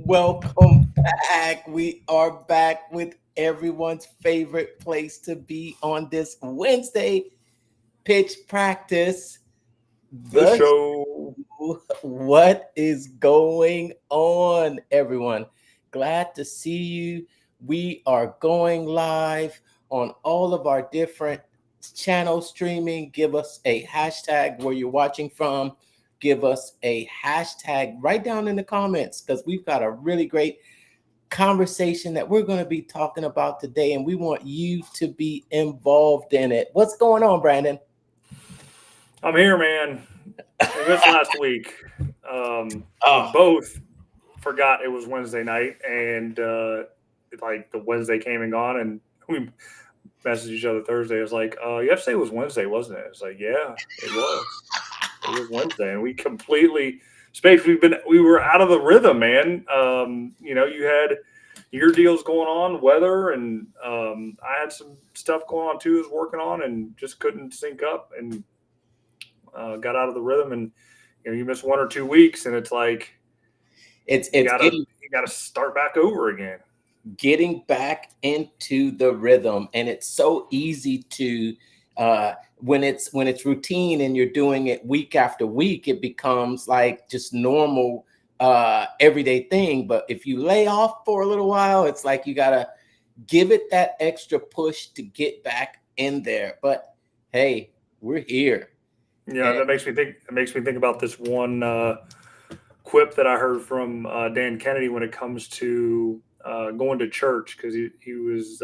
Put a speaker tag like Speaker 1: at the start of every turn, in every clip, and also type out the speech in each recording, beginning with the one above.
Speaker 1: Welcome back. We are back with everyone's favorite place to be on this Wednesday pitch practice.
Speaker 2: The
Speaker 1: The
Speaker 2: show.
Speaker 1: What is going on, everyone? Glad to see you. We are going live on all of our different channel streaming. Give us a hashtag where you're watching from. Give us a hashtag right down in the comments because we've got a really great conversation that we're going to be talking about today, and we want you to be involved in it. What's going on, Brandon?
Speaker 2: I'm here, man. We missed last week. We
Speaker 1: Oh,
Speaker 2: both forgot it was Wednesday night, and like the Wednesday came and gone, and we messaged each other Thursday. It was like, yesterday was Wednesday, wasn't it? It's like, yeah, it was. It was Wednesday, and we completely Space. We were out of the rhythm, man. You had your deals going on, weather, and I had some stuff going on too. I was working on, and just couldn't sync up, and got out of the rhythm. And you miss 1 or 2 weeks, and it's like you
Speaker 1: it's
Speaker 2: gotta
Speaker 1: getting
Speaker 2: you gotta start back over again.
Speaker 1: back into the rhythm, and it's so easy to when it's routine and you're doing it week after week, it becomes like just normal everyday thing. But if you lay off for a little while, it's like you gotta give it that extra push to get back in there. But hey, we're here.
Speaker 2: Yeah,
Speaker 1: And
Speaker 2: that makes me think. It makes me think about this one quip that I heard from Dan Kennedy when it comes to going to church, because he was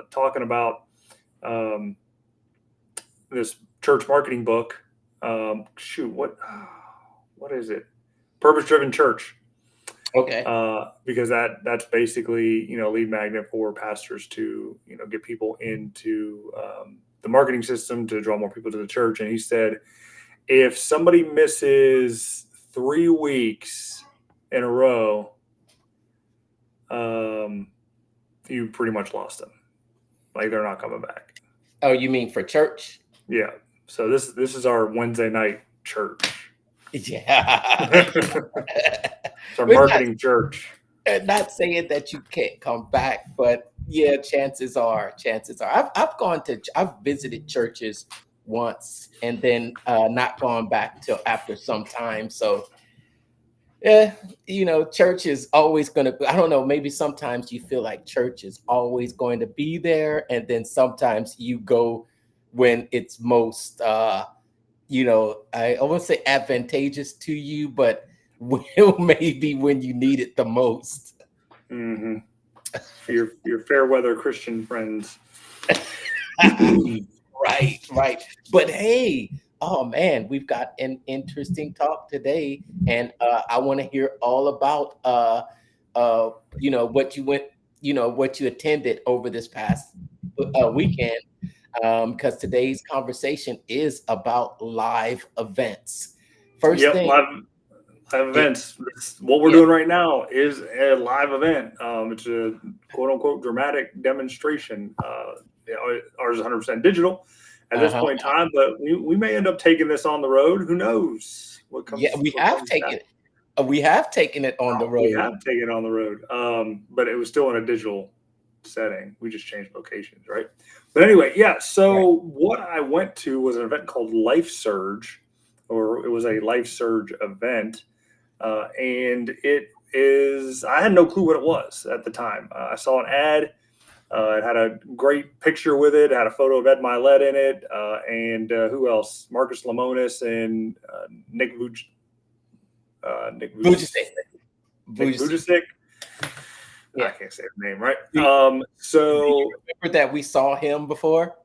Speaker 2: talking about um, this church marketing book. What is it? Purpose driven church.
Speaker 1: okay.
Speaker 2: Because that's basically lead magnet for pastors to get people into the marketing system to draw more people to the church. And he said, if somebody misses 3 weeks in a row, you pretty much lost them. Like, they're not coming back.
Speaker 1: Oh, you mean for church?
Speaker 2: Yeah. So this is our Wednesday night church.
Speaker 1: Yeah.
Speaker 2: It's our
Speaker 1: We're not
Speaker 2: marketing church.
Speaker 1: not saying that you can't come back, but yeah, chances are. I've visited churches once and then not gone back till after some time. So yeah, church is always going to. I don't know. Maybe sometimes you feel like church is always going to be there, and then sometimes you go when it's most I won't say advantageous to you, but maybe when you need it the most.
Speaker 2: Hmm. Your fair weather Christian friends.
Speaker 1: Right. But hey, oh man, we've got an interesting talk today, and I want to hear all about what you went, what you attended over this past weekend, because today's conversation is about live events. First
Speaker 2: Yep,
Speaker 1: thing,
Speaker 2: live
Speaker 1: it,
Speaker 2: events. What we're
Speaker 1: yeah,
Speaker 2: doing right now is a live event. It's a quote unquote dramatic demonstration. Ours is 100% digital at this
Speaker 1: uh-huh.
Speaker 2: point in time, but we may end up taking this on the road. Who knows
Speaker 1: Yeah,
Speaker 2: what comes down.
Speaker 1: we have taken it on the
Speaker 2: We
Speaker 1: road.
Speaker 2: have taken it on the road, but it was still in a digital setting. We just changed locations, right? But anyway, yeah.
Speaker 1: Right.
Speaker 2: So what I went to was an event called Life Surge, or it was a Life Surge event, and it is. I had no clue what it was at the time. I saw an ad. It had a great picture with it. It had a photo of Ed Milet in it, and who else? Marcus Lemonis and Nick
Speaker 1: Vujicic. Vujicic.
Speaker 2: Vujicic. I
Speaker 1: Yeah.
Speaker 2: can't say his name right.
Speaker 1: Do, do you
Speaker 2: So
Speaker 1: remember that we saw him before?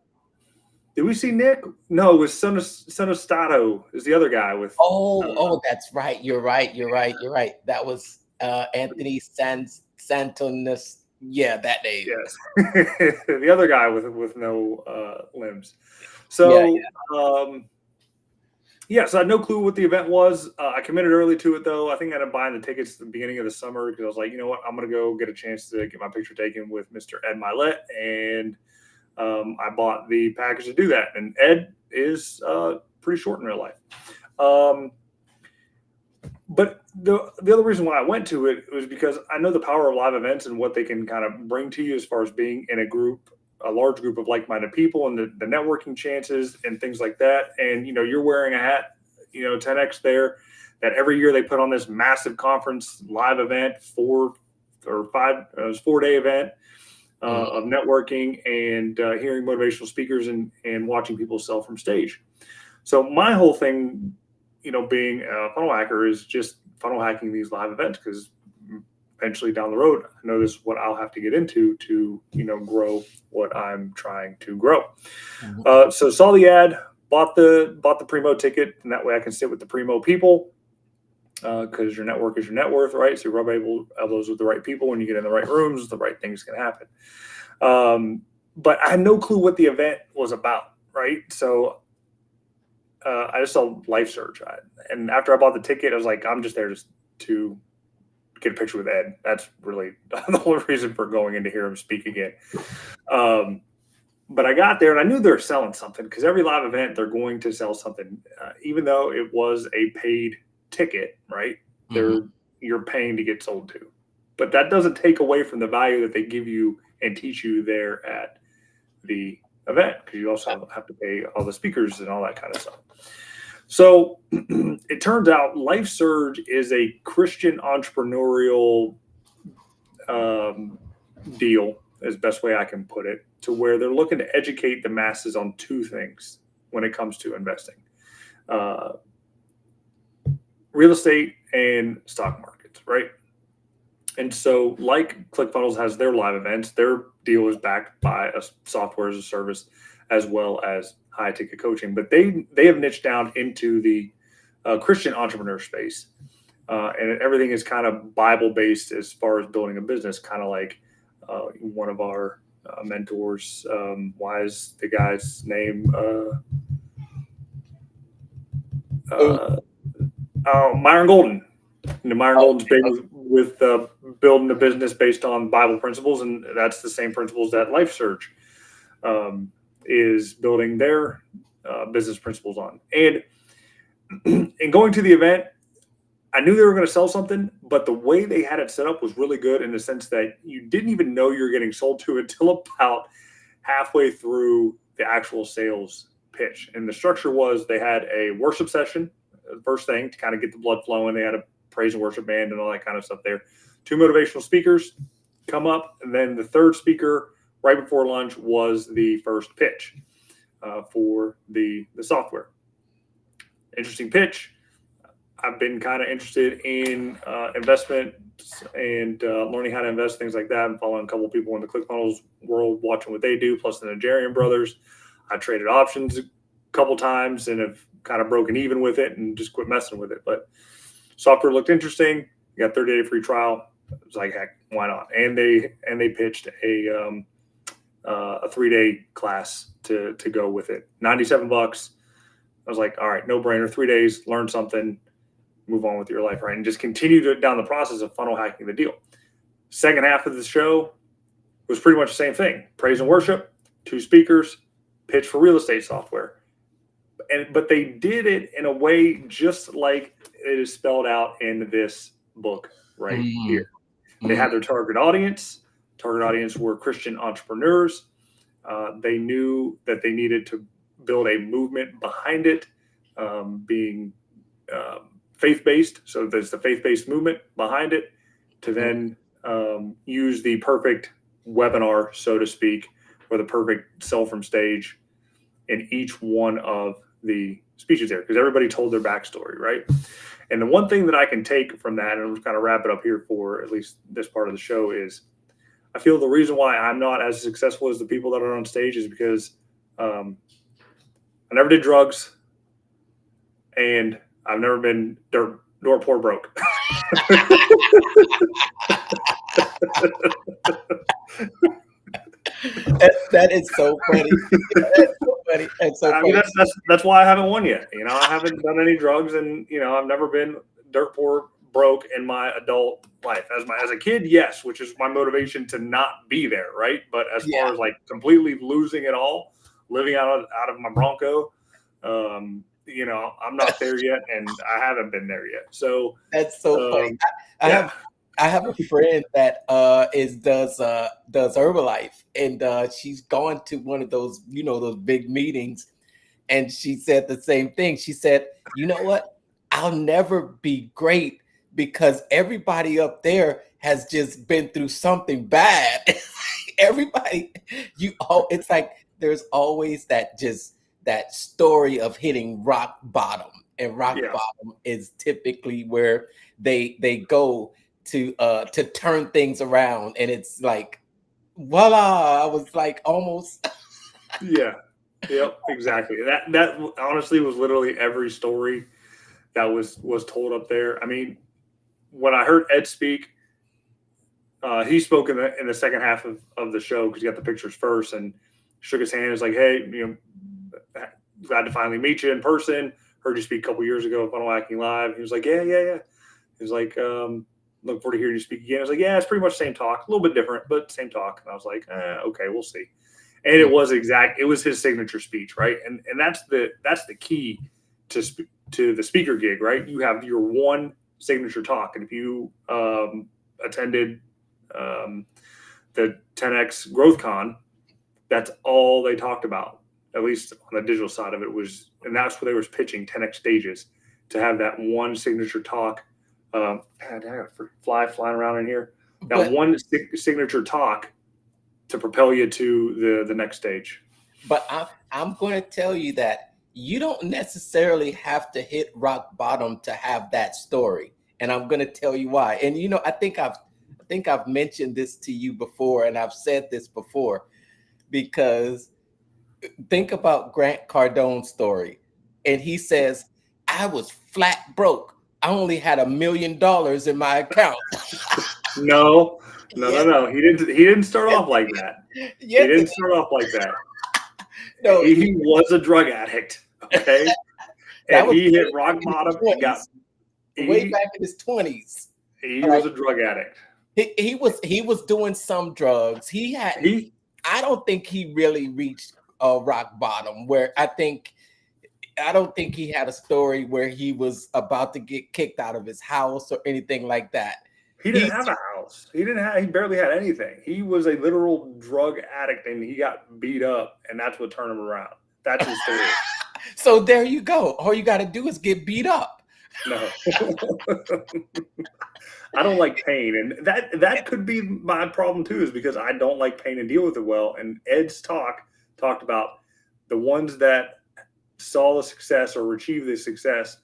Speaker 2: did we see Nick? No, it was Son of Stato is the other guy with.
Speaker 1: Oh, that's right. You're right. That was Anthony Santonis. Yeah, that name.
Speaker 2: Yes, the other guy with no limbs.
Speaker 1: Yeah,
Speaker 2: So so I had no clue what the event was. I committed early to it, though. I think I ended up buying the tickets at the beginning of the summer because I was like, you know what, I'm going to go get a chance to get my picture taken with Mr. Ed Milet, and I bought the package to do that. And Ed is pretty short in real life. Um, But the other reason why I went to it was because I know the power of live events and what they can kind of bring to you as far as being in a large group of like-minded people, and the networking chances and things like that. And you're wearing a hat, 10x there, that every year they put on this massive conference live event, 4-day event of networking and hearing motivational speakers and watching people sell from stage. So my whole thing, being a funnel hacker, is just funnel hacking these live events, because eventually down the road, I know this is what I'll have to get into to, grow what I'm trying to grow. So saw the ad, bought the Primo ticket, and that way I can sit with the Primo people, because your network is your net worth, right? So you rub elbows with the right people. When you get in the right rooms, the right things can happen. But I had no clue what the event was about, right? So I just saw Life Surge. And after I bought the ticket, I was like, I'm just there just to get a picture with Ed. That's really the whole reason for going in to hear him speak again. But I got there and I knew they were selling something, because every live event, they're going to sell something, even though it was a paid ticket, right? You're paying to get sold to. But that doesn't take away from the value that they give you and teach you there at the event, because you also have to pay all the speakers and all that kind of stuff. So it turns out Life Surge is a Christian entrepreneurial deal, is the best way I can put it, to where they're looking to educate the masses on two things when it comes to investing: real estate and stock markets, right? And so, like ClickFunnels has their live events, their deal is backed by a software as a service, as well as high ticket coaching. But they have niched down into the Christian entrepreneur space, and everything is kind of Bible based as far as building a business. Kind of like one of our mentors. Why is the guy's name? Myron Golden. Myron Golden's big with building a business based on Bible principles, and that's the same principles that Life Surge is building their business principles on. And in going to the event, I knew they were going to sell something, but the way they had it set up was really good, in the sense that you didn't even know you were getting sold to until about halfway through the actual sales pitch. And the structure was, they had a worship session, first thing, to kind of get the blood flowing. They had a praise and worship band and all that kind of stuff there. 2 motivational speakers come up, and then the third speaker right before lunch was the first pitch for the software. Interesting pitch. I've been kind of interested in investment and learning how to invest, things like that. I'm following a couple of people in the ClickFunnels world, watching what they do, plus the Nigerian brothers. I traded options a couple times and have kind of broken even with it and just quit messing with it. But software looked interesting. You got 30-day free trial. It was like, heck, why not? And they pitched a 3-day class to go with it. $97. I was like, all right, no brainer. 3 days, learn something, move on with your life, right? And just continue down the process of funnel hacking the deal. Second half of the show was pretty much the same thing: praise and worship, 2 speakers, pitch for real estate software. But they did it in a way just like it is spelled out in this book right here. They had their target audience. Target audience were Christian entrepreneurs. They knew that they needed to build a movement behind it, being faith-based. So there's the faith-based movement behind it, to then use the perfect webinar, so to speak, or the perfect sell from stage in each one of the speeches there, because everybody told their backstory, right? And the one thing that I can take from that, and I'm just kind of wrap it up here for at least this part of the show, is I feel the reason why I'm not as successful as the people that are on stage is because I never did drugs, and I've never been dirt poor broke.
Speaker 1: That is so funny. That's so funny. That's so funny.
Speaker 2: I mean, that's why I haven't won yet. I haven't done any drugs, and I've never been dirt poor broke in my adult life. As a kid, yes, which is my motivation to not be there, right? But as far as like completely losing it all, living out of my Bronco, I'm not there yet, and I haven't been there yet. So,
Speaker 1: That's so funny.
Speaker 2: um,
Speaker 1: I
Speaker 2: yeah,
Speaker 1: have I have a friend that is does Herbalife, and she's gone to one of those, those big meetings, and she said the same thing. She said, "You know what? I'll never be great because everybody up there has just been through something bad." Everybody, it's like there's always that story of hitting rock bottom, and rock
Speaker 2: yeah,
Speaker 1: bottom is typically where they go to turn things around, and it's like, voila! I was like almost.
Speaker 2: yeah, yep, exactly. That honestly was literally every story that was told up there. I mean, when I heard Ed speak, he spoke in the second half of the show because he got the pictures first and shook his hand. He was like, "Hey, glad to finally meet you in person. Heard you speak a couple years ago at Funnel Hacking Live." He was like, "Yeah, yeah, yeah." He was like, "Look forward to hearing you speak again." I was like, "Yeah, it's pretty much the same talk, a little bit different, but same talk." And I was like, "Okay, we'll see." And it was exact. It was his signature speech, right? And that's the key to the speaker gig, right? You have your one signature talk, and if you attended um, the 10x Growth Con, that's all they talked about. At least on the digital side of it was, and that's where they was pitching 10x stages to have that one signature talk. I got a flying around in here. That
Speaker 1: But
Speaker 2: one signature talk to propel you to the next stage.
Speaker 1: I'm going to tell you that you don't necessarily have to hit rock bottom to have that story, and I'm going to tell you why. And I think I've mentioned this to you before, and I've said this before, because think about Grant Cardone's story, and he says, "I was flat broke. I only had $1 million in my account."
Speaker 2: No, no, no,
Speaker 1: Yes,
Speaker 2: no. He didn't start
Speaker 1: yes,
Speaker 2: off like that. He
Speaker 1: yes.
Speaker 2: didn't start off like that.
Speaker 1: No,
Speaker 2: He was a drug addict. Okay.
Speaker 1: that
Speaker 2: And
Speaker 1: was
Speaker 2: he hit
Speaker 1: way back
Speaker 2: rock
Speaker 1: in his
Speaker 2: bottom and got
Speaker 1: 20s. Way
Speaker 2: he
Speaker 1: back in his 20s.
Speaker 2: he was a drug addict.
Speaker 1: He was doing some drugs. He hadn't.
Speaker 2: He
Speaker 1: I don't think he really reached rock bottom. Where I don't think he had a story where he was about to get kicked out of his house or anything like that.
Speaker 2: he didn't
Speaker 1: He
Speaker 2: have a house. He barely had anything. He was a literal drug addict and he got beat up and that's what turned him around. That's his story.
Speaker 1: So there you go. All you got to do is get beat up.
Speaker 2: No. I don't like pain, and that could be my problem too. Is because I don't like pain and deal with it well. And Ed's talked about the ones that saw the success or achieve the success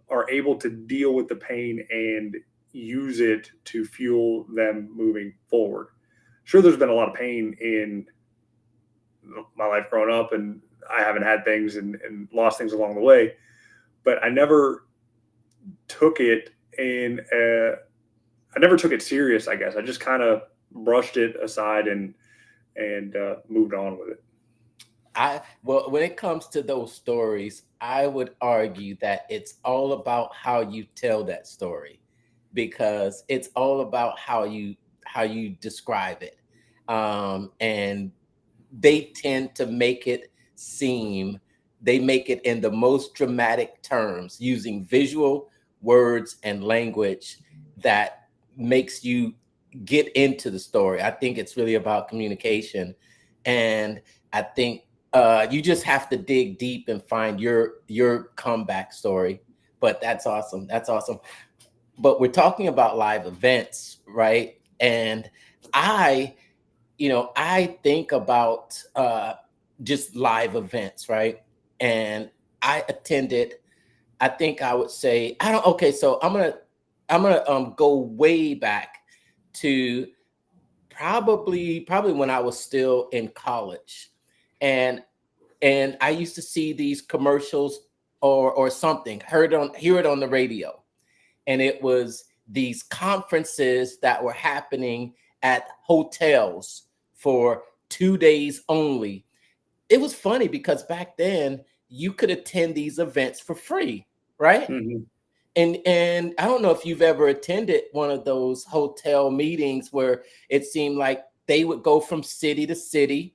Speaker 2: are able to deal with the pain and use it to fuel them moving forward. Sure, there's been a lot of pain in my life growing up, and I haven't had things and lost things along the way, but I never took it in I never took it serious. I guess I just kind of brushed it aside and moved on with it.
Speaker 1: Well, when it comes to those stories, I would argue that it's all about how you tell that story, because it's all about how you describe it. And they tend to make it in the most dramatic terms, using visual words and language that makes you get into the story. I think it's really about communication, and I think you just have to dig deep and find your comeback story. But that's awesome. That's awesome. But we're talking about live events, right? And I I think about just live events, right? And I attended, I think I would say, I don't, okay, so I'm gonna go way back to probably when I was still in college. And I used to see these commercials or something, hear it on the radio, and it was these conferences that were happening at hotels for 2 days only. It was funny because back then you could attend these events for free, right?
Speaker 2: Mm-hmm.
Speaker 1: And I don't know if you've ever attended one of those hotel meetings where it seemed like they would go from city to city,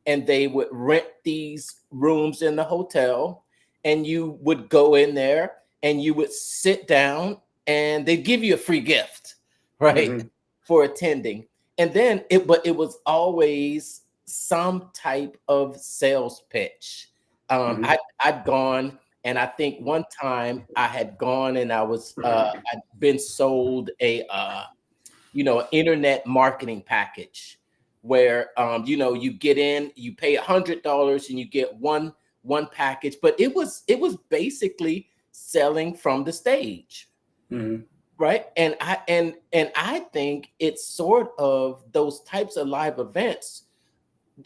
Speaker 1: and they would rent these rooms in the hotel, and you would go in there and you would sit down and they'd give you a free gift, right,
Speaker 2: Mm-hmm.
Speaker 1: for attending. And then it was always some type of sales pitch.
Speaker 2: Mm-hmm.
Speaker 1: I'd gone, and I think one time I had gone and I'd been sold a internet marketing package where you get in, you pay $100 and you get one package, but it was basically selling from the stage,
Speaker 2: Mm-hmm.
Speaker 1: right? And I think it's sort of those types of live events.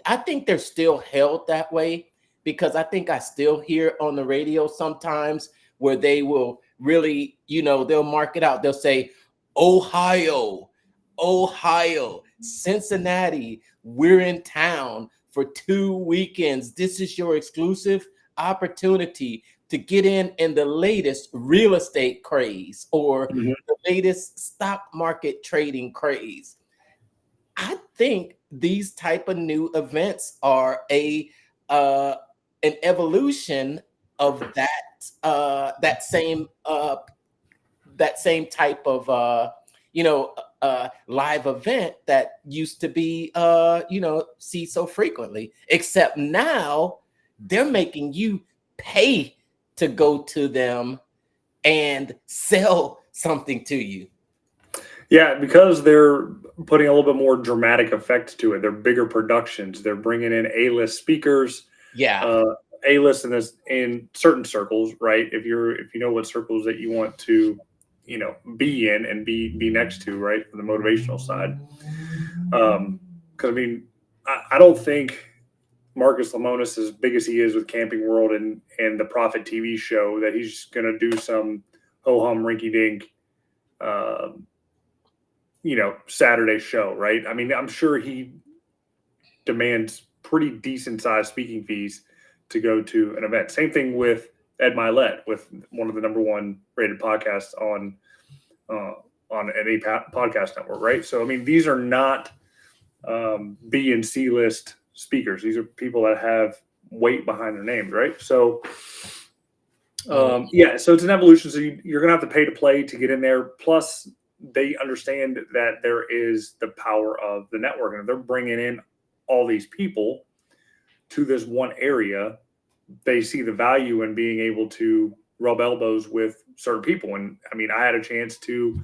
Speaker 1: I think they're still held that way because I think I still hear on the radio sometimes where they will really, they'll mark it out. They'll say, Ohio, Ohio, Cincinnati, we're in town for 2 weekends. This is your exclusive opportunity to get in the latest real estate craze or
Speaker 2: Mm-hmm.
Speaker 1: the latest stock market trading craze. I think these type of new events are uh, an evolution of that same type of live event that used to be see so frequently. Except now they're making you pay to go to them and sell something to you.
Speaker 2: Yeah, because they're putting a little bit more dramatic effect to it. They're bigger productions. They're bringing in A-list speakers,
Speaker 1: Yeah.
Speaker 2: uh, A-list in certain circles, right? If you know what circles that you want to, be in and be next to, right, for the motivational side. Because I mean, I don't think Marcus Lemonis, as big as he is with Camping World and the Profit TV show, that he's going to do some ho hum rinky dink. Saturday show, right? I mean, I'm sure he demands pretty decent sized speaking fees to go to an event. Same thing with Ed Milet, with one of the number one rated podcasts uh, on any podcast network, right? So, I mean, these are not B and C list speakers. These are people that have weight behind their names, right? So, yeah, so it's an evolution. So you're going to have to pay to play to get in there. Plus, they understand that there is the power of the network, and if they're bringing in all these people to this one area, they see the value in being able to rub elbows with certain people. And I mean, I had a chance to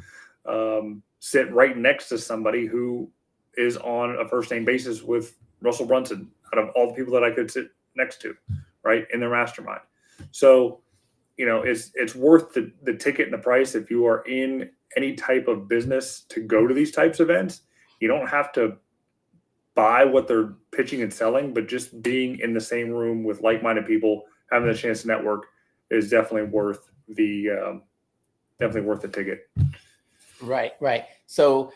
Speaker 2: sit right next to somebody who is on a first name basis with Russell Brunson out of all the people that I could sit next to, right, in their mastermind. So, it's worth the ticket and the price if you are in any type of business to go to these types of events. You don't have to buy what they're pitching and selling, but just being in the same room with like-minded people, having a chance to network is definitely worth the ticket.
Speaker 1: Right. So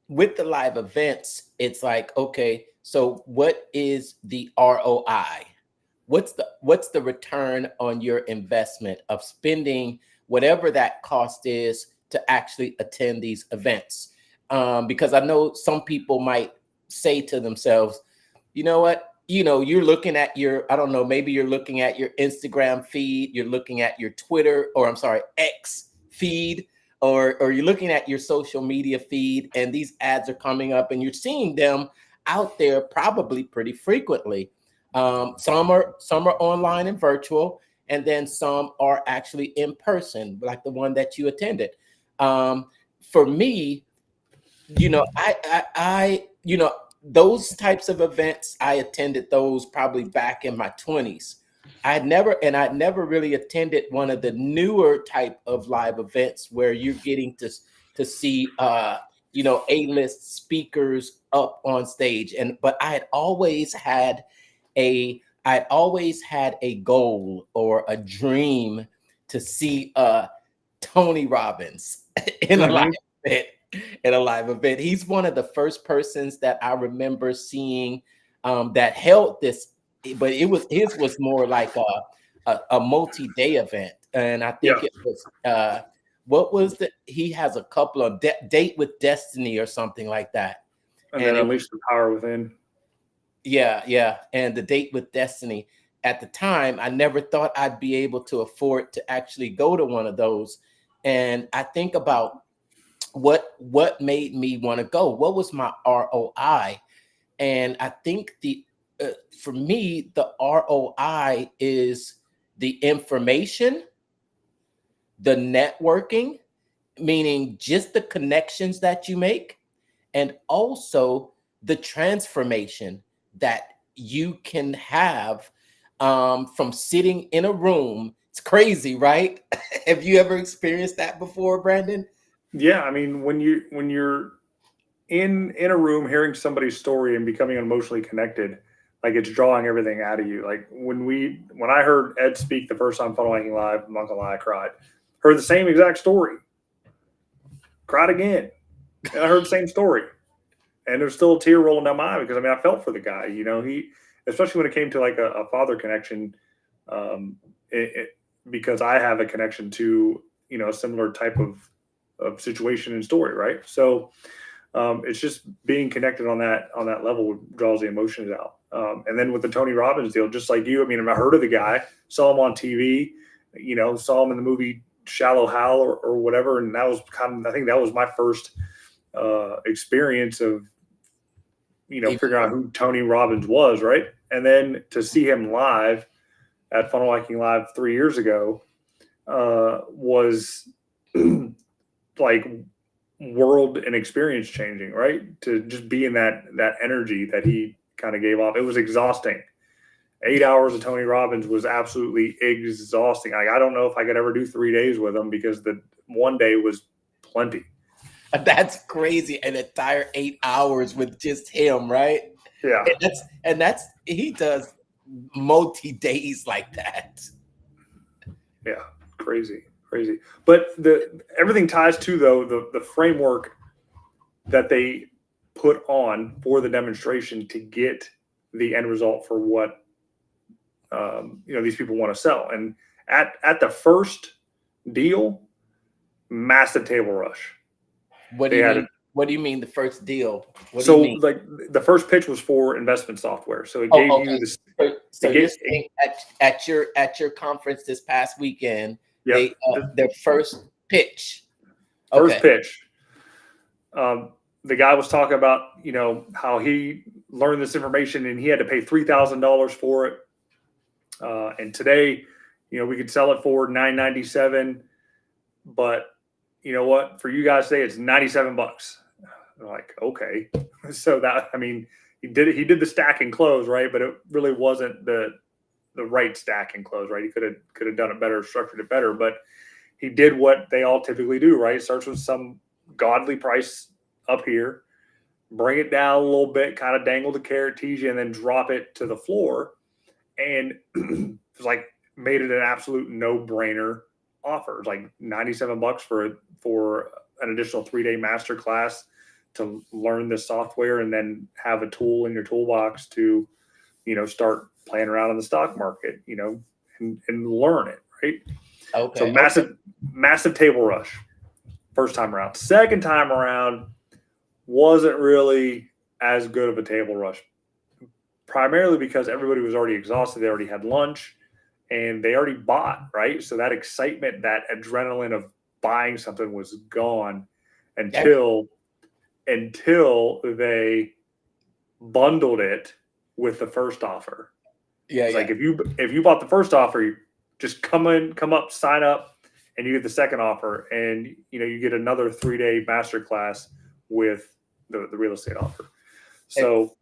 Speaker 1: with the live events, it's like, okay, so what is the ROI? What's the return on your investment of spending whatever that cost is to actually attend these events? Because I know some people might say to themselves, you know what? You're looking at I don't know, maybe you're looking at your Instagram feed, you're looking at your Twitter, or I'm sorry, X feed, or you're looking at your social media feed, and these ads are coming up, and you're seeing them out there probably pretty frequently. Some are online and virtual, and then some are actually in person, like the one that you attended. For me, those types of events, I attended those probably back in my 20s. I'd never really attended one of the newer type of live events where you're getting to see A-list speakers up on stage. But I'd always had a goal or a dream to see Tony Robbins in a live
Speaker 2: Mm-hmm.
Speaker 1: event. In a live event, he's one of the first persons that I remember seeing that held this, but his was more like a multi-day event, and I
Speaker 2: Yeah,
Speaker 1: think it was what was he has a couple of Date with Destiny or something like that,
Speaker 2: and then
Speaker 1: and it was
Speaker 2: unleash the power within.
Speaker 1: yeah, and the Date with Destiny. at the time, I never thought I'd be able to afford to actually go to one of those. And I think about what made me want to go. What was my ROI? And I think for me, the ROI is the information, the networking, meaning just the connections that you make, and also the transformation that you can have from sitting in a room. It's crazy, right? Have you ever experienced that before, Brandon?
Speaker 2: Yeah, I mean, when you're in a room hearing somebody's story and becoming emotionally connected, like it's drawing everything out of you. Like when I heard Ed speak the first time Funnel Hacking Live, I'm not gonna lie, I cried. Heard the same exact story, cried again. And I heard the same story, and there's still a tear rolling down my eye because I mean I felt for the guy. You know, he, especially when it came to like a father connection, um, because I have a connection to, you know, a similar type of situation and story, right? So it's just being connected on that level draws the emotions out. And then with the Tony Robbins deal, just like you, I mean, I heard of the guy, saw him on TV, you know, saw him in the movie Shallow Hal or whatever, and that was kind of, I think that was my first experience of, you know, figuring out who Tony Robbins was, right? And then to see him live at Funnel Hacking Live 3 years ago was like world and experience changing, right? To just be in that energy that he kind of gave off. It was exhausting. 8 hours of Tony Robbins was absolutely exhausting. Like, I don't know if I could ever do 3 days with him because the one day was plenty.
Speaker 1: That's crazy. An entire 8 hours with just him, right?
Speaker 2: Yeah.
Speaker 1: And that's he does multi days like that.
Speaker 2: Yeah. Crazy. But everything ties to, though, the framework that they put on for the demonstration to get the end result for what you know, these people want to sell. And at the first deal, massive table rush.
Speaker 1: What do you mean? What do you mean the first deal? What do
Speaker 2: So
Speaker 1: you mean?
Speaker 2: like the first pitch was for investment software. So it gave you this.
Speaker 1: So you're saying at your conference this past weekend,
Speaker 2: Yep.
Speaker 1: their first pitch.
Speaker 2: First pitch. The guy was talking about, you know, how he learned this information and he had to pay $3,000 for it. And today, you know, we could sell it for $997, but you know what? For you guys today, it's $97. I'm like, okay. So that, I mean, he did the stack and close, right? But it really wasn't the right stack and close, right? He could have done it better, structured it better, but he did what they all typically do, right? Starts with some godly price up here, bring it down a little bit, kind of dangle the carrot, tease you, and then drop it to the floor. And it was like, made it an absolute no-brainer offer. Like $97 for an additional 3-day masterclass to learn this software and then have a tool in your toolbox to, you know, start playing around in the stock market, you know, and learn it, right?
Speaker 1: Okay.
Speaker 2: So massive table rush first time around. Second time around wasn't really as good of a table rush, primarily because everybody was already exhausted. They already had lunch and they already bought, right? So that excitement, that adrenaline of buying something was gone until they bundled it with the first offer.
Speaker 1: Yeah.
Speaker 2: It's like if you bought the first offer, you just come up, sign up, and you get the second offer, and you know you get another 3-day masterclass with the real estate offer. So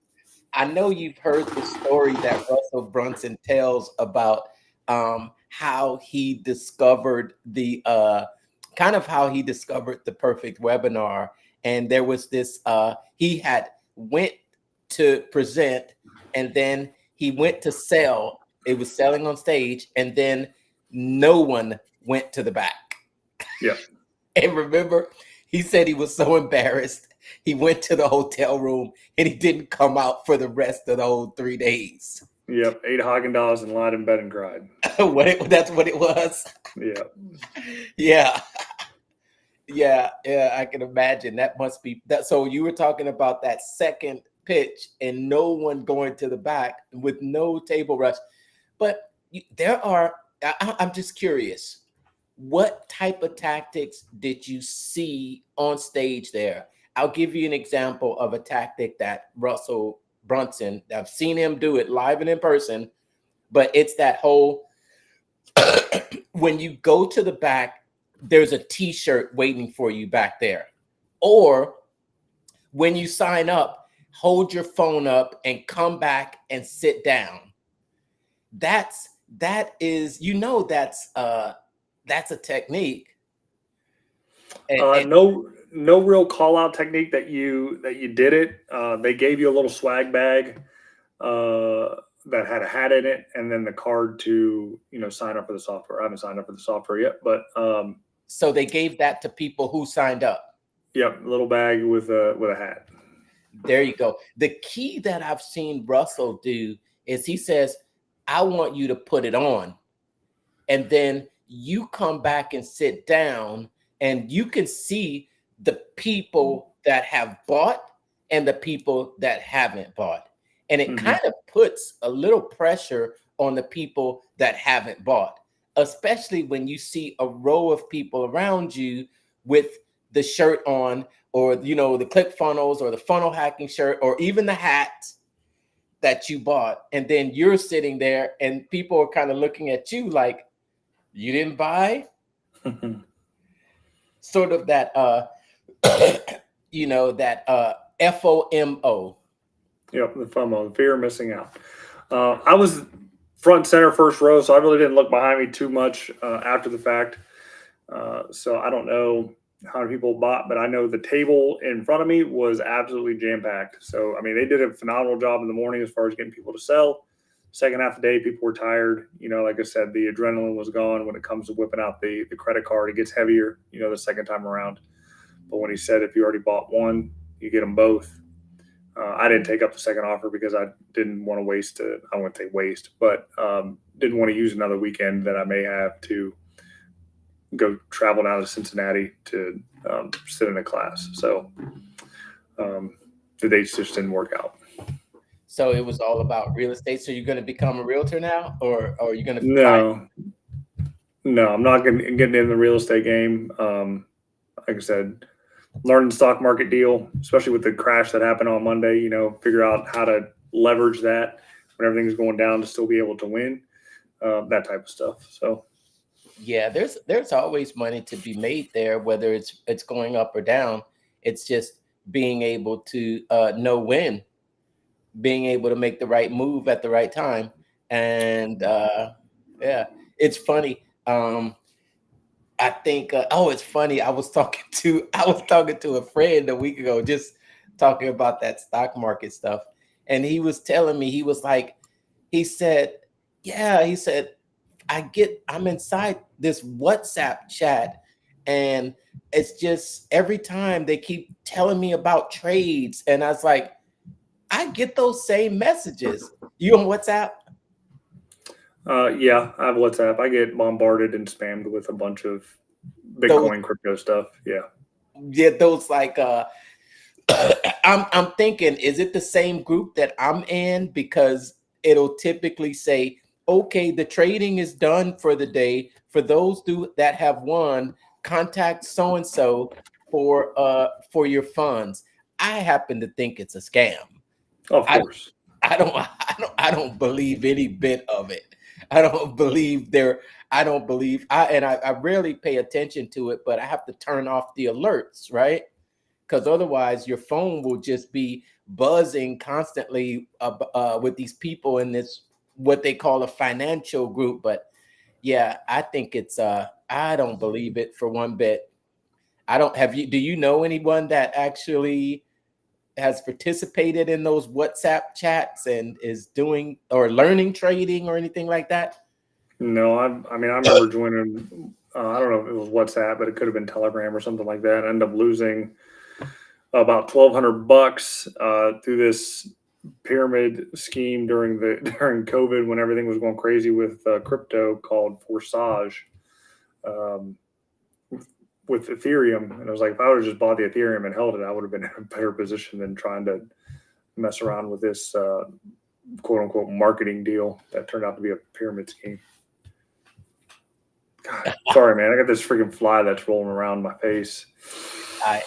Speaker 1: I know you've heard the story that Russell Brunson tells about how he discovered the perfect webinar. And there was this he had went to present, and then he went to sell. It was selling on stage, and then no one went to the back.
Speaker 2: Yeah.
Speaker 1: And remember, he said he was so embarrassed. He went to the hotel room and he didn't come out for the rest of the whole 3 days.
Speaker 2: Yep. Ate Haagen-Dazs and lied in bed and cried.
Speaker 1: That's what it was.
Speaker 2: Yeah.
Speaker 1: Yeah. Yeah. I can imagine. That must be that. So you were talking about that second pitch and no one going to the back with no table rush. But there are, I'm just curious, what type of tactics did you see on stage there? I'll give you an example of a tactic that Russell Brunson, I've seen him do it live and in person, but it's that whole when you go to the back, there's a t-shirt waiting for you back there. Or when you sign up, hold your phone up and come back and sit down. That is, that's a technique. And
Speaker 2: No real call out technique that you did it. They gave you a little swag bag that had a hat in it, and then the card to sign up for the software. I haven't signed up for the software yet, but
Speaker 1: so they gave that to people who signed up.
Speaker 2: yep, little bag with a hat.
Speaker 1: There you go. The key that I've seen Russell do is he says, I want you to put it on. And then you come back and sit down, and you can see the people that have bought and the people that haven't bought. And it
Speaker 2: Hmm.
Speaker 1: kind of puts a little pressure on the people that haven't bought, especially when you see a row of people around you with the shirt on, or the click funnels or the funnel hacking shirt, or even the hat that you bought, and then you're sitting there and people are kind of looking at you like you didn't buy. Sort of that that FOMO.
Speaker 2: Yep, the FOMO, the fear of missing out. I was front and center, first row, so I really didn't look behind me too much after the fact. So I don't know how many people bought, but I know the table in front of me was absolutely jam packed. So I mean, they did a phenomenal job in the morning as far as getting people to sell. Second half of the day, people were tired. Like I said, the adrenaline was gone when it comes to whipping out the credit card. It gets heavier, the second time around. But when he said if you already bought one, you get them both. I didn't take up the second offer because I didn't want to waste it. I wouldn't say waste, but didn't want to use another weekend that I may have to go travel down to Cincinnati to sit in a class. So the dates just didn't work out.
Speaker 1: So it was all about real estate. So you're going to become a realtor now, or are you going to find?
Speaker 2: No, no, I'm not getting in the real estate game. Like I said, learning the stock market deal, especially with the crash that happened on Monday. Figure out how to leverage that when everything's going down to still be able to win. That type of stuff. So
Speaker 1: Yeah, there's always money to be made there, whether it's going up or down. It's just being able to know when, being able to make the right move at the right time. And yeah, it's funny. I think it's funny. I was talking to a friend a week ago, just talking about that stock market stuff, and he was telling me, he said, yeah, he said, I'm inside this WhatsApp chat, and it's just every time they keep telling me about trades, and I was like, I get those same messages. You on WhatsApp?
Speaker 2: yeah, I have WhatsApp. I get bombarded and spammed with a bunch of
Speaker 1: Those
Speaker 2: Bitcoin crypto stuff. Yeah.
Speaker 1: yeah, those like I'm thinking, is it the same group that I'm in? Because it'll typically say, okay, the trading is done for the day. For those that have won, contact so and so for your funds. I happen to think it's a scam.
Speaker 2: Of
Speaker 1: I
Speaker 2: course.
Speaker 1: I don't believe any bit of it. I don't believe there. I rarely pay attention to it, but I have to turn off the alerts, right? Because otherwise your phone will just be buzzing constantly with these people in this what they call a financial group. But yeah, I think it's I don't believe it for one bit. I don't have you Do you know anyone that actually has participated in those WhatsApp chats and is doing or learning trading or anything like that?
Speaker 2: No, I mean, I remember joining, I don't know if it was WhatsApp, but it could have been Telegram or something like that. I ended up losing about $1,200 through this pyramid scheme during COVID when everything was going crazy with crypto called Forsage. Um, with Ethereum, and I was like, if I would have just bought the Ethereum and held it, I would have been in a better position than trying to mess around with this quote unquote marketing deal that turned out to be a pyramid scheme. God, sorry, man. I got this freaking fly that's rolling around my face.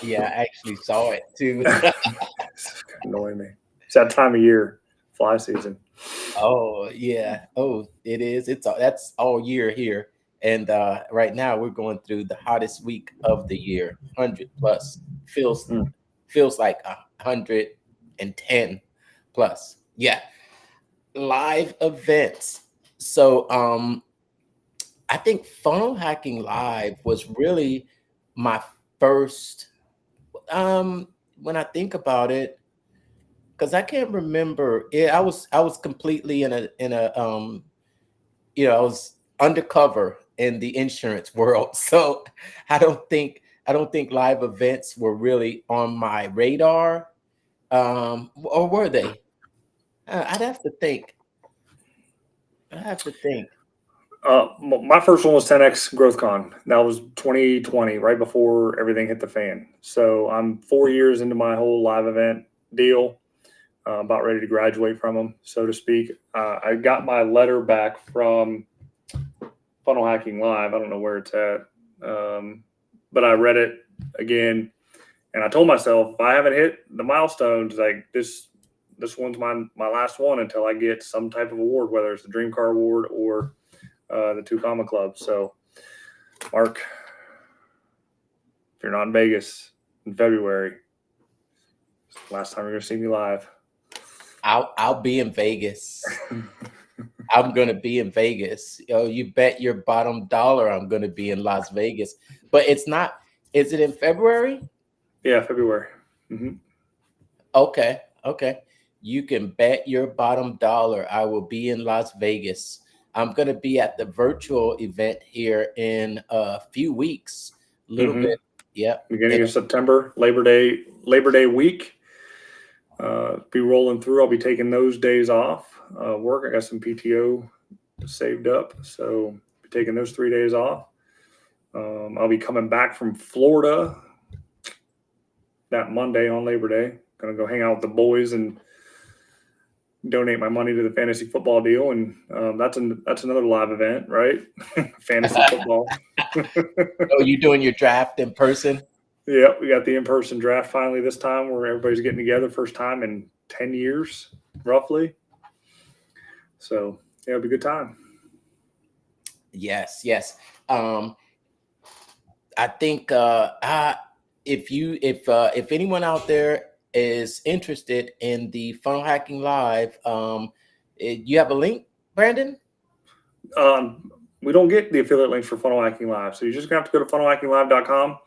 Speaker 1: Yeah, I actually saw it too.
Speaker 2: It's annoying me. It's that time of year, fly season.
Speaker 1: Oh yeah. Oh, it is. That's all year here. And right now we're going through the hottest week of the year. 100 plus. Feels
Speaker 2: Mm.
Speaker 1: feels like 110 plus. Yeah. Live events. So I think funnel hacking live was really my first when I think about it, because I can't remember. Yeah, I was completely I was undercover in the insurance world. So I don't think live events were really on my radar. Or were they? I'd have to think. I have to think.
Speaker 2: My first one was 10x GrowthCon. That was 2020, right before everything hit the fan. So I'm 4 years into my whole live event deal, about ready to graduate from them, so to speak. I got my letter back from Funnel Hacking Live. I don't know where it's at, but I read it again, and I told myself if I haven't hit the milestones, like this one's my last one until I get some type of award, whether it's the Dream Car Award or the Two Comma Club. So, Mark, if you're not in Vegas in February, last time you're gonna see me live.
Speaker 1: I'll be in Vegas. I'm gonna be in Vegas. You bet your bottom dollar I'm gonna be in Las Vegas. But it's not. Is it in February?
Speaker 2: Yeah, February. Mm-hmm.
Speaker 1: Okay, okay. You can bet your bottom dollar I will be in Las Vegas. I'm gonna be at the virtual event here in a few weeks. A little
Speaker 2: Mm-hmm.
Speaker 1: bit. Yep.
Speaker 2: Beginning
Speaker 1: And
Speaker 2: of September, Labor Day week. Be rolling through. I'll be taking those days off work. I got some PTO saved up, so be taking those 3 days off. I'll be coming back from Florida that Monday on Labor Day. Gonna go hang out with the boys and donate my money to the fantasy football deal, and that's another live event, right? Fantasy football.
Speaker 1: oh, you doing your draft in person?
Speaker 2: Yeah, we got the in-person draft finally this time, where everybody's getting together, first time in 10 years, roughly. So yeah, it'll be a good time.
Speaker 1: Yes, yes. Um, I think if anyone out there is interested in the funnel hacking live, you have a link, Brandon?
Speaker 2: We don't get the affiliate links for Funnel Hacking Live, so you're just gonna have to go to funnelhackinglive.com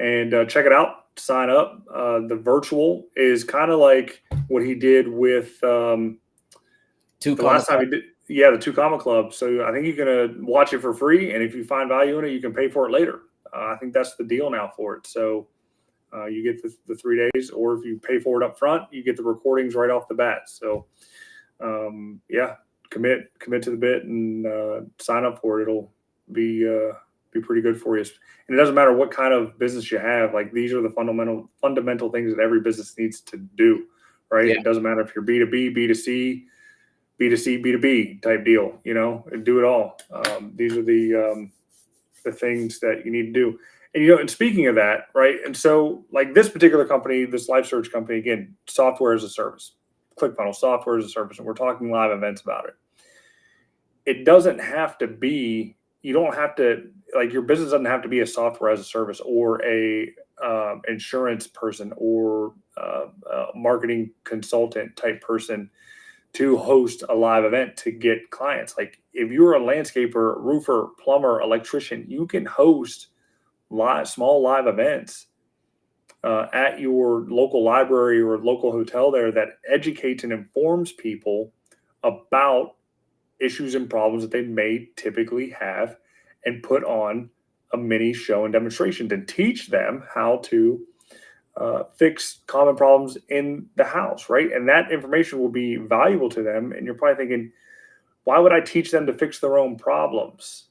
Speaker 2: and check it out. Sign up. The virtual is kind of like what he did with
Speaker 1: Two
Speaker 2: the
Speaker 1: comma
Speaker 2: last time he did. Yeah, the Two Comma Club. So I think you're gonna watch it for free, and if you find value in it, you can pay for it later. I think that's the deal now for it. So you get the 3 days, or if you pay for it up front, you get the recordings right off the bat. So yeah, commit to the bit and sign up for it. It'll be pretty good for you. And it doesn't matter what kind of business you have. Like, these are the fundamental things that every business needs to do, right?
Speaker 1: Yeah,
Speaker 2: It doesn't matter if you're B2B, B2C, B2C, B2B type deal. Do it all. These are the things that you need to do. And speaking of that, right? And so, like, this particular company, this live search company, again, software as a service, ClickFunnels, software as a service, and we're talking live events about it. It doesn't have to be. You don't have to, like, your business doesn't have to be a software as a service or a insurance person or marketing consultant type person to host a live event to get clients. Like, if you're a landscaper, roofer, plumber, electrician, you can host small live events at your local library or local hotel there that educates and informs people about issues and problems that they may typically have, and put on a mini show and demonstration to teach them how to fix common problems in the house, right? And that information will be valuable to them. And you're probably thinking, why would I teach them to fix their own problems?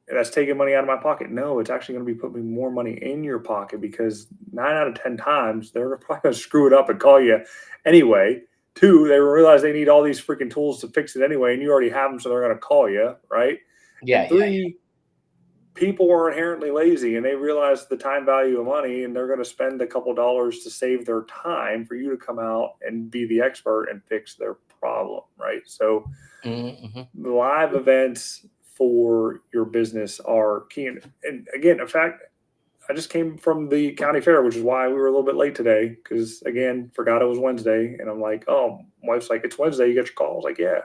Speaker 2: That's taking money out of my pocket. No, it's actually going to be putting more money in your pocket, because 9 out of 10 times they're probably going to screw it up and call you anyway Two, they realize they need all these freaking tools to fix it anyway, and you already have them, so they're going to call you, right?
Speaker 1: Yeah,
Speaker 2: And
Speaker 1: yeah.
Speaker 2: three, people are inherently lazy and they realize the time value of money, and they're going to spend a couple dollars to save their time for you to come out and be the expert and fix their problem, right? So
Speaker 1: Mm-hmm.
Speaker 2: live events for your business are key. And again, in fact, I just came from the county fair, which is why we were a little bit late today. Because again, forgot it was Wednesday, and I'm like, "Oh, my wife's like, it's Wednesday. You get your call." I was like, "Yeah."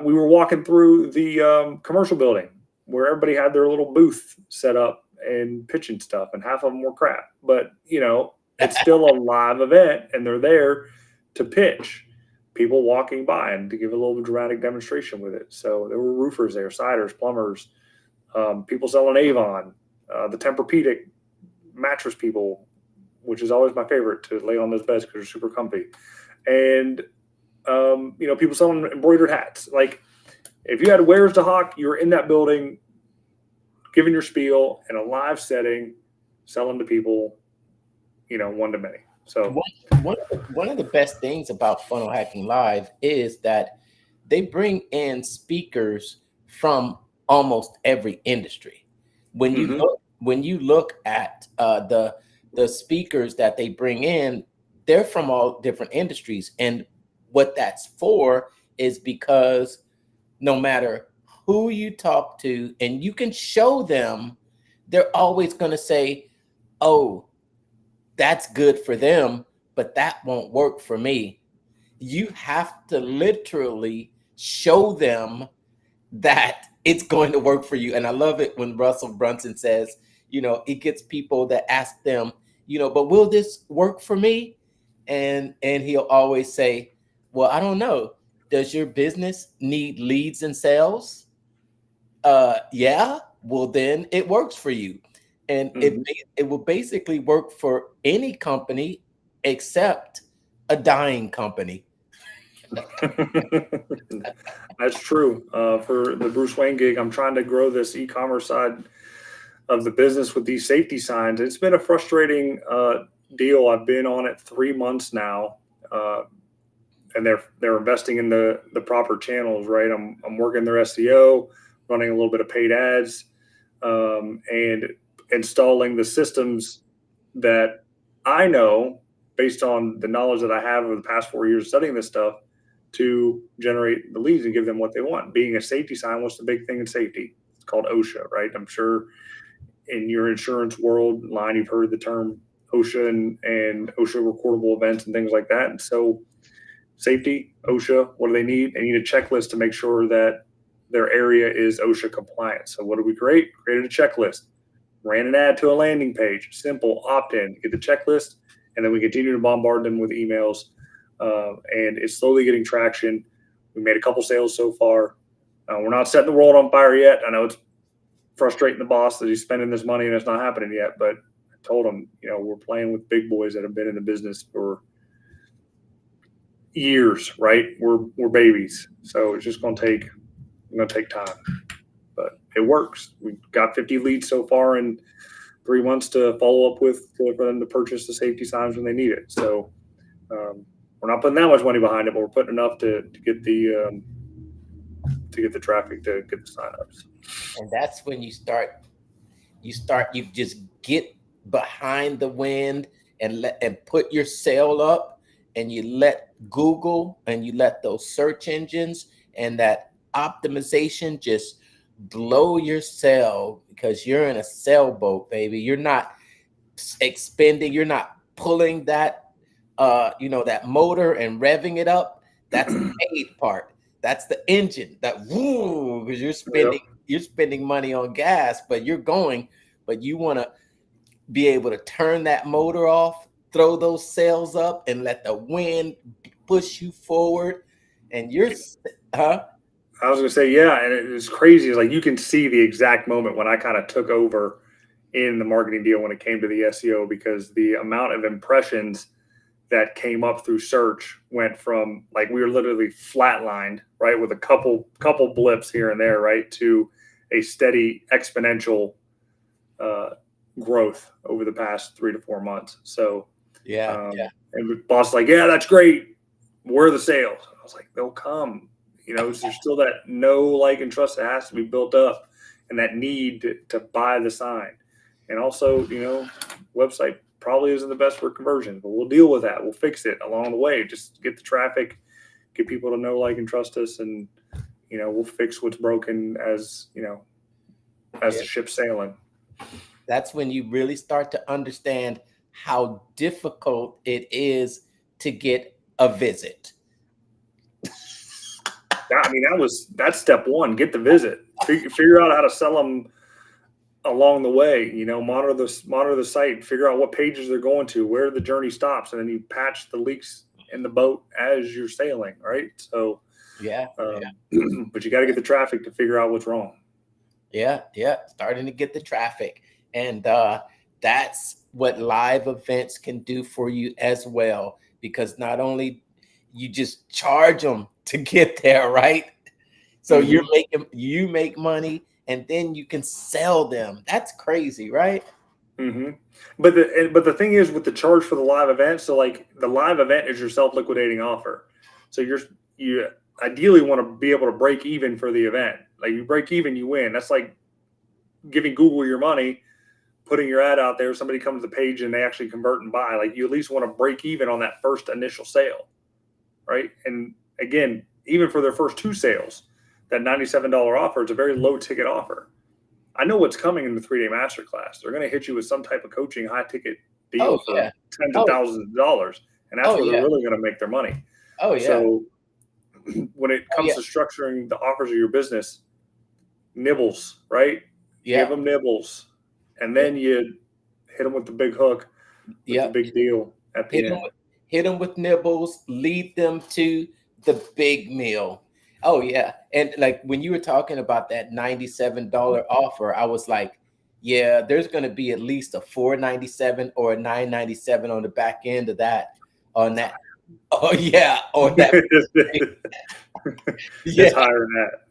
Speaker 2: We were walking through the commercial building where everybody had their little booth set up and pitching stuff, and half of them were crap. But it's still a live event, and they're there to pitch. People walking by and to give a little dramatic demonstration with it. So there were roofers there, siders, plumbers, people selling Avon, the Tempur-Pedic mattress people, which is always my favorite to lay on those beds because they're super comfy, and people selling embroidered hats. Like if you had wares to hawk, you were in that building, giving your spiel in a live setting, selling to people, one to many. So
Speaker 1: One of the best things about Funnel Hacking Live is that they bring in speakers from almost every industry. When you look at the speakers that they bring in, they're from all different industries, and what that's for is because no matter who you talk to, and you can show them, they're always going to say, "Oh, that's good for them, but that won't work for me." You have to literally show them that it's going to work for you. And I love it when Russell Brunson says, he gets people that ask them, but will this work for me? And he'll always say, well, I don't know. Does your business need leads and sales? Yeah, well then it works for you. And it will basically work for any company except a dying company.
Speaker 2: That's true. For the Bruce Wayne gig, I'm trying to grow this e-commerce side of the business with these safety signs. It's been a frustrating deal. I've been on it 3 months now, and they're investing in the proper channels. Right, I'm working their SEO, running a little bit of paid ads, and installing the systems that I know based on the knowledge that I have over the past 4 years studying this stuff to generate the leads and give them what they want. Being a safety sign, what's the big thing in safety? It's called OSHA, right? I'm sure in your insurance world line, you've heard the term OSHA and OSHA recordable events and things like that. And so safety, OSHA, what do they need? They need a checklist to make sure that their area is OSHA compliant. So what did we create? Created a checklist, ran an ad to a landing page, simple opt-in, get the checklist, and then we continue to bombard them with emails. And it's slowly getting traction. We made a couple sales so far. We're not setting the world on fire yet. I know it's frustrating the boss that he's spending this money and it's not happening yet, but I told him, we're playing with big boys that have been in the business for years, right? We're babies. So it's just going to take time, but it works. We've got 50 leads so far in 3 months to follow up with for them to purchase the safety signs when they need it. So we're not putting that much money behind it, but we're putting enough to get the traffic to get the signups.
Speaker 1: And that's when you just get behind the wind and put your sail up, and you let Google and you let those search engines and that optimization just blow your sail, because you're in a sailboat, baby. You're not you're not pulling that that motor and revving it up. That's the paid part. That's the engine that woo, because you're spending money on gas, but you want to be able to turn that motor off, throw those sails up, and let the wind push you forward. And you're, huh?
Speaker 2: I was going to say, yeah, and it's crazy. It's like you can see the exact moment when I kind of took over in the marketing deal when it came to the SEO, because the amount of impressions that came up through search went from, like, we were literally flatlined, right, with a couple blips here and there, right, to a steady exponential growth over the past 3 to 4 months. So
Speaker 1: Yeah.
Speaker 2: and the boss is like, yeah, that's great. where are the sales? I was like, they'll come. So there's still that know, like, and trust that has to be built up, and that need to buy the sign. And also, website probably isn't the best for conversion, but we'll deal with that. We'll fix it along the way. Just get the traffic, get people to know, like, and trust us, and we'll fix what's broken as as
Speaker 1: Yeah.
Speaker 2: the ship's sailing.
Speaker 1: That's when you really start to understand how difficult it is to get a visit.
Speaker 2: I mean, that's step one. Get the visit. Figure out how to sell them along the way. Monitor the site. Figure out what pages they're going to, where the journey stops, and then you patch the leaks in the boat as you're sailing. Right. So,
Speaker 1: Yeah.
Speaker 2: but you got to get the traffic to figure out what's wrong.
Speaker 1: Yeah. Starting to get the traffic. And that's what live events can do for you as well. Because not only you just charge them to get there, right? So you make money and then you can sell them. That's crazy, right?
Speaker 2: Mm-hmm. But the thing is with the charge for the live event, so like the live event is your self-liquidating offer. So you ideally want to be able to break even for the event. Like you break even, you win. That's like giving Google your money, putting your ad out there. Somebody comes to the page and they actually convert and buy. Like you at least want to break even on that first initial sale, right? And again, even for their first 2 sales, that $97 offer is a very low ticket offer. I know what's coming in the 3-day masterclass. They're going to hit you with some type of coaching high ticket deal for tens of thousands of dollars. And that's where they're really going to make their money.
Speaker 1: Oh, yeah.
Speaker 2: So when it comes to structuring the offers of your business, nibbles, right?
Speaker 1: Yeah.
Speaker 2: Give them nibbles. And then you hit them with the big hook, with the big deal at the end.
Speaker 1: Hit them with nibbles, lead them to the big meal. Oh, yeah. And like when you were talking about that $97 offer, I was like, yeah, there's going to be at least a $4.97 or a $9.97 on the back end of that. On that. Oh, yeah. On that.
Speaker 2: It's higher than that.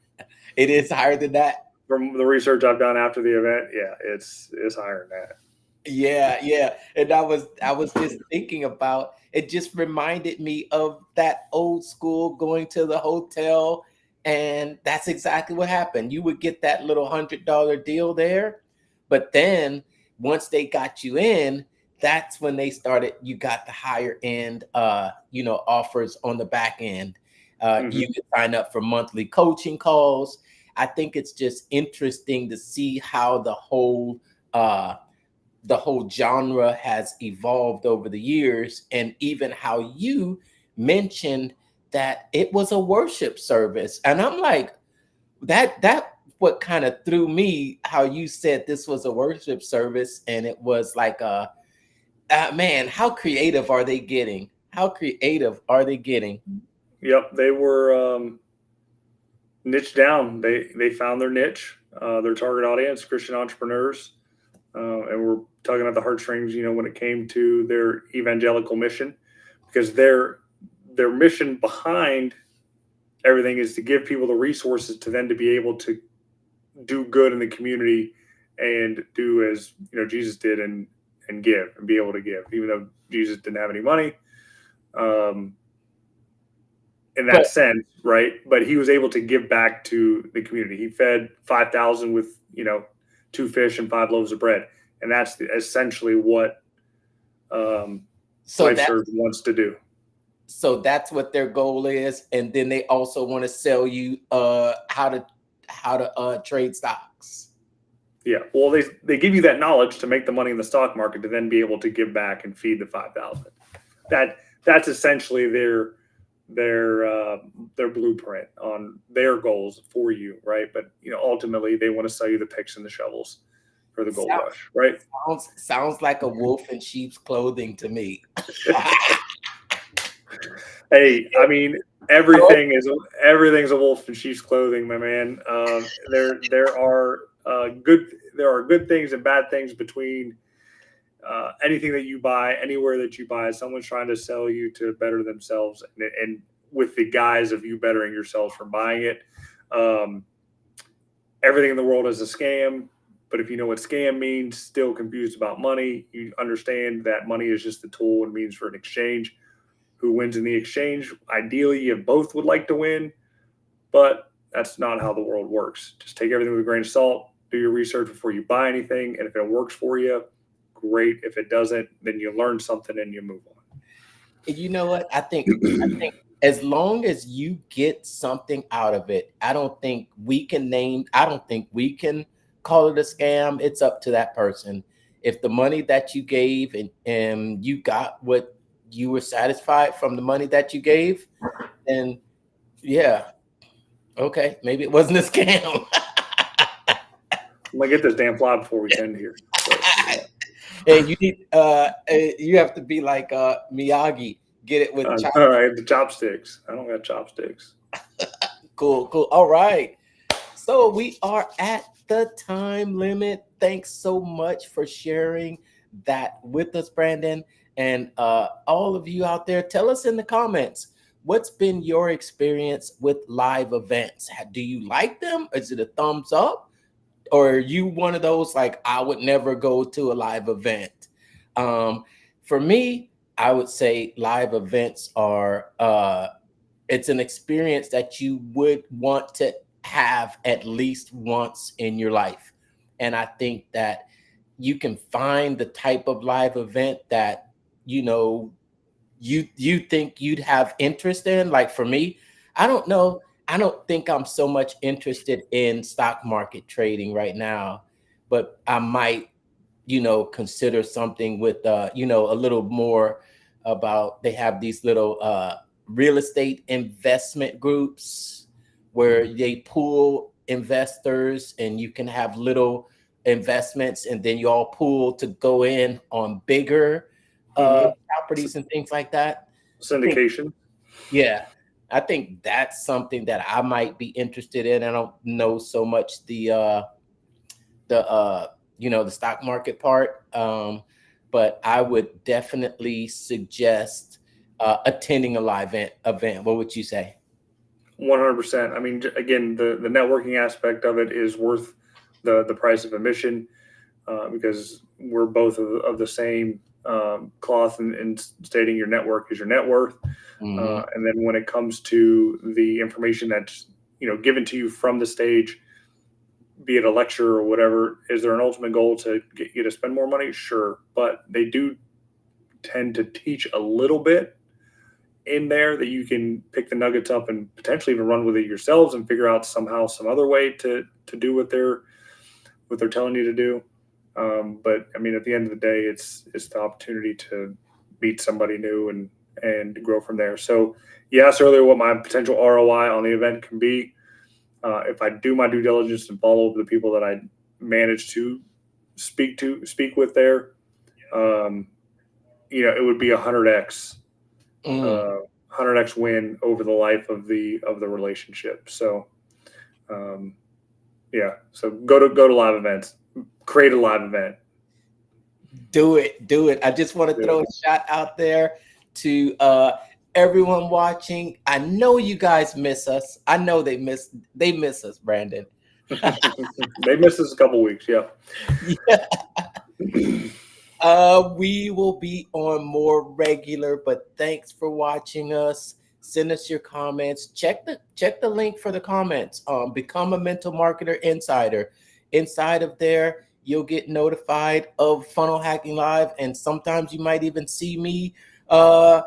Speaker 1: It is higher than that.
Speaker 2: From the research I've done after the event, yeah, it's higher than that.
Speaker 1: Yeah. And I was just thinking about it, just reminded me of that old school going to the hotel. And that's exactly what happened. You would get that little $100 deal there. But then once they got you in, that's when they started, you got the higher end offers on the back end. You could sign up for monthly coaching calls. I think it's just interesting to see how the whole genre has evolved over the years, and even how you mentioned that it was a worship service. And I'm like, that what kind of threw me, how you said this was a worship service, and it was like man, how creative are they getting?
Speaker 2: Yep, they were niche down. They found their niche, their target audience, Christian entrepreneurs, and we're tugging at the heartstrings, when it came to their evangelical mission, because their mission behind everything is to give people the resources to then to be able to do good in the community and do as Jesus did and give and be able to give, even though Jesus didn't have any money. In that sense, right? But he was able to give back to the community. He fed 5,000 with 2 fish and 5 loaves of bread, and that's essentially what Life Surge wants to do.
Speaker 1: So that's what their goal is, and then they also want to sell you how to trade stocks.
Speaker 2: Yeah, well, they give you that knowledge to make the money in the stock market to then be able to give back and feed the 5,000. That's essentially their blueprint on their goals for you, right? But ultimately they want to sell you the picks and the shovels for the gold rush, right?
Speaker 1: Sounds like a wolf in sheep's clothing to me.
Speaker 2: Hey, I mean, everything's a wolf in sheep's clothing, my man. There are good things and bad things between anything that you buy, anywhere that you buy. Someone's trying to sell you to better themselves, and with the guise of you bettering yourselves from buying it. Everything in the world is a scam, but if you know what scam means, still confused about money, you understand that money is just a tool and means for an exchange. who wins in the exchange. Ideally, you both would like to win, but that's not how the world works. Just take everything with a grain of salt, do your research before you buy anything, and if it works for you, great. If it doesn't, then you learn something and you move on.
Speaker 1: You know what? I think as long as you get something out of it, I don't think we can call it a scam. It's up to that person. If the money that you gave and you got what you were satisfied from the money that you gave, then yeah, okay, maybe it wasn't a scam.
Speaker 2: I'm gonna get this damn fly before we end here. So, yeah.
Speaker 1: And you have to be like Miyagi, get it with
Speaker 2: All right, the chopsticks. I don't got chopsticks.
Speaker 1: cool, cool. All right. So we are at the time limit. Thanks so much for sharing that with us, Brandon. And all of you out there, tell us in the comments, what's been your experience with live events? Do you like them? Is it a thumbs up? Or are you one of those like, I would never go to a live event? For me, I would say live events are it's an experience that you would want to have at least once in your life. And I think that you can find the type of live event that you know you think you'd have interest in. Like for me, I don't know, I don't think I'm so much interested in stock market trading right now, but I might consider something with a little more about, they have these little real estate investment groups where they pool investors and you can have little investments and then you all pool to go in on bigger properties and things like that. I think,
Speaker 2: Syndication.
Speaker 1: yeah, I think that's something that I might be interested in. I don't know so much the stock market part, but I would definitely suggest attending a live event. What would you say?
Speaker 2: 100%. I mean, again, the networking aspect of it is worth the price of admission, because we're both of the same cloth in stating your network is your net worth.
Speaker 1: Mhm.
Speaker 2: And then when it comes to the information that's given to you from the stage, be it a lecture or whatever, is there an ultimate goal to get you to spend more money? Sure, but they do tend to teach a little bit in there that you can pick the nuggets up and potentially even run with it yourselves and figure out somehow some other way to do what they're telling you to do. But I mean, at the end of the day, it's the opportunity to meet somebody new and grow from there. So you asked earlier what my potential ROI on the event can be. If I do my due diligence and follow up with the people that I manage to speak with there, it would be 100x,
Speaker 1: Mm.
Speaker 2: 100x win over the life of the relationship. So, yeah. So go to live events, create a live event.
Speaker 1: Do it, do it. I just want to
Speaker 2: Yeah.
Speaker 1: throw a shout out there to everyone watching. I know you guys miss us. I know they miss us, Brandon.
Speaker 2: They missed us a couple weeks. Yeah.
Speaker 1: Yeah. We will be on more regular, but thanks for watching us. Send us your comments. Check the link for the comments. Become a mental marketer insider. Inside of there, you'll get notified of Funnel Hacking Live, and sometimes you might even see me on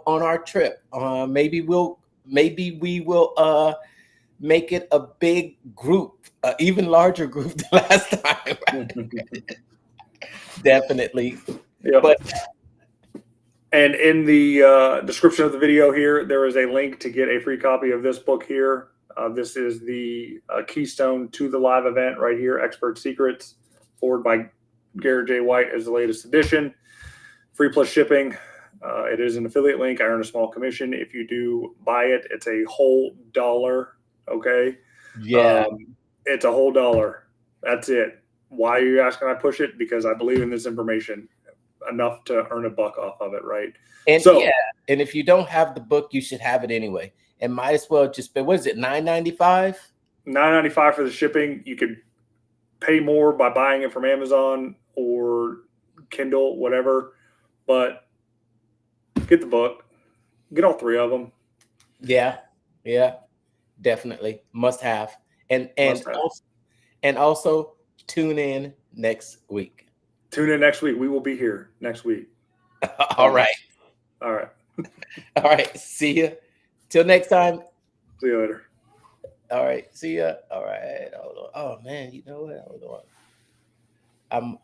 Speaker 1: our trip. Maybe we will make it a big group, even larger group than last time. Definitely.
Speaker 2: Yep.
Speaker 1: But
Speaker 2: And in the description of the video here, there is a link to get a free copy of this book here. This is the keystone to the live event right here, Expert Secrets, forward by Garrett J. White as the latest edition. Free plus shipping. It is an affiliate link. I earn a small commission if you do buy it. It's a whole dollar. Okay.
Speaker 1: yeah,
Speaker 2: It's a whole dollar. That's it. Why are you asking I push it? Because I believe in this information enough to earn a buck off of it, right?
Speaker 1: and
Speaker 2: So
Speaker 1: if you don't have the book, you should have it anyway. And might as well just pay. What is it? $9.95.
Speaker 2: $9.95 for the shipping. You could pay more by buying it from Amazon or Kindle, whatever. But get the book. Get all 3 of them.
Speaker 1: Yeah, yeah, definitely must have. And
Speaker 2: Must have.
Speaker 1: also tune in next week.
Speaker 2: Tune in next week. We will be here next week.
Speaker 1: All right.
Speaker 2: All right.
Speaker 1: All right. See you. Till next time.
Speaker 2: See you later.
Speaker 1: All right. See ya. All right. Hold on. Oh man, you know what? Hold on. I'm